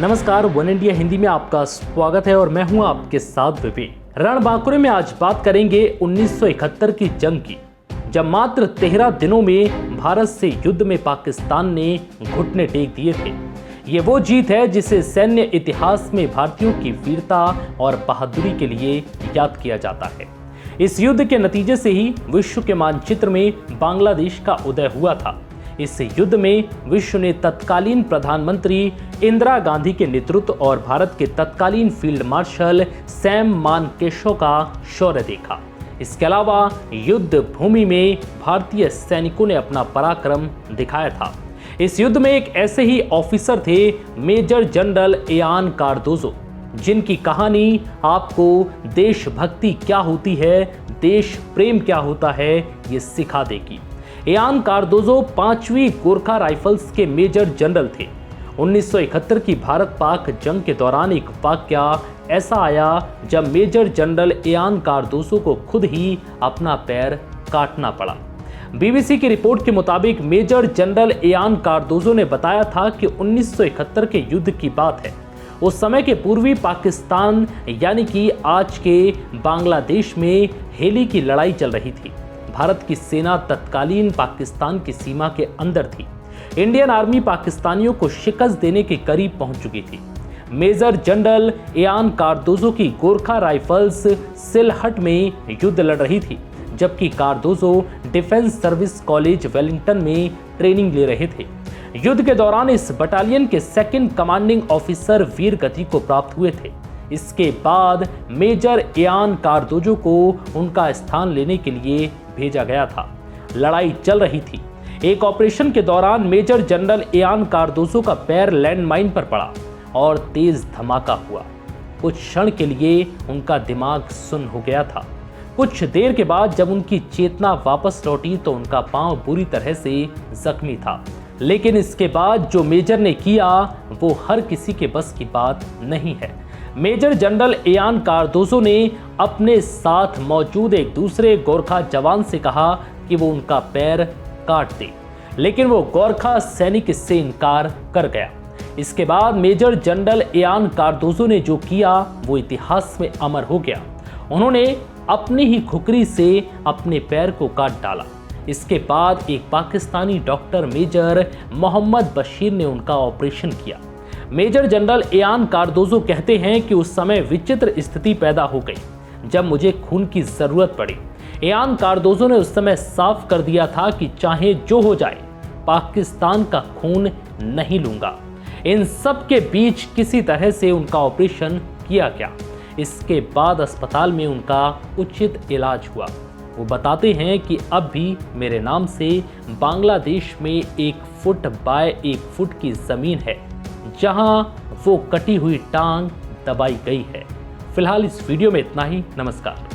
नमस्कार, one India Hindi में आपका स्वागत है और मैं हूं आपके साथ विवेक। रणबांकुरे में आज बात करेंगे 1971 की जंग की, जब मात्र 13 दिनों में भारत से युद्ध में पाकिस्तान ने घुटने टेक दिए थे। ये वो जीत है जिसे सैन्य इतिहास में भारतीयों की वीरता और बहादुरी के लिए याद किया जाता है। इस युद्ध के नतीजे से ही विश्व के मानचित्र में बांग्लादेश का उदय हुआ था। इस युद्ध में विश्व ने तत्कालीन प्रधानमंत्री इंदिरा गांधी के नेतृत्व और भारत के तत्कालीन फील्ड मार्शल सैम मानेकशॉ का शौर्य देखा। इसके अलावा युद्ध भूमि में भारतीय सैनिकों ने अपना पराक्रम दिखाया था। इस युद्ध में एक ऐसे ही ऑफिसर थे, मेजर जनरल इयान कार्दोजो, जिनकी कहानी आपको देशभक्ति क्या होती है, देश प्रेम क्या होता है, ये सिखा देगी। इयान कार्दोजो 5वीं गोरखा राइफल्स के मेजर जनरल थे। 1971 की भारत पाक जंग के दौरान एक वाकया ऐसा आया जब मेजर जनरल इयान कार्दोजो को खुद ही अपना पैर काटना पड़ा। बीबीसी की रिपोर्ट के मुताबिक मेजर जनरल इयान कार्दोजो ने बताया था कि 1971 के युद्ध की बात है। उस समय के पूर्वी पाकिस्तान यानी कि आज के बांग्लादेश में हेली की लड़ाई चल रही थी। भारत की सेना तत्कालीन पाकिस्तान की सीमा के अंदर थी। इंडियन आर्मी पाकिस्तानियों को शिकस्त देने के करीब पहुंच चुकी थी। मेजर जनरल इयान कार्दोजो की गोरखा राइफल्स सिलहट में युद्ध लड़ रही थी, जबकि Cardozo defence service college Wellington में ट्रेनिंग ले रहे थे। युद्ध के दौरान इस बटालियन के सेकंड कमांडिंग ऑफिसर वीर गति को प्राप्त हुए थे। इसके बाद मेजर इयान कार्दोजो को उनका स्थान लेने के लिए भेजा गया था। लड़ाई चल रही थी। एक ऑपरेशन के दौरान मेजर जनरल इयान कार्दोजो का पैर लैंडमाइन पर पड़ा और तेज धमाका हुआ। कुछ क्षण के लिए उनका दिमाग सुन्न हो गया था। कुछ देर के बाद जब उनकी चेतना वापस लौटी तो उनका पांव बुरी तरह से जख्मी था। लेकिन इसके बाद जो मेजर ने किया वो हर किसी के बस की बात नहीं है। मेजर जनरल इयान कार्दोजो ने अपने साथ मौजूद एक दूसरे गोरखा जवान से कहा कि वो उनका पैर काट दे, लेकिन वो गोरखा सैनिक इससे इनकार कर गया। इसके बाद मेजर जनरल इयान कार्दोजो ने जो किया वो इतिहास में अमर हो गया। उन्होंने अपनी ही खुकरी से अपने पैर को काट डाला। इसके बाद एक पाकिस्तानी डॉक्टर मेजर मोहम्मद बशीर ने उनका ऑपरेशन किया। मेजर जनरल इयान कार्दोजो कहते हैं कि उस समय विचित्र स्थिति पैदा हो गई जब मुझे खून की जरूरत पड़ी। इयान कार्दोजो ने उस समय साफ कर दिया था कि चाहे जो हो जाए, पाकिस्तान का खून नहीं लूंगा। इन सब के बीच किसी तरह से उनका ऑपरेशन किया गया। इसके बाद अस्पताल में उनका उचित इलाज हुआ। वो बताते हैं कि अब भी मेरे नाम से बांग्लादेश में 1 फुट बाय 1 फुट की जमीन है जहां वो कटी हुई टांग दबाई गई है। फिलहाल इस वीडियो में इतना ही। नमस्कार।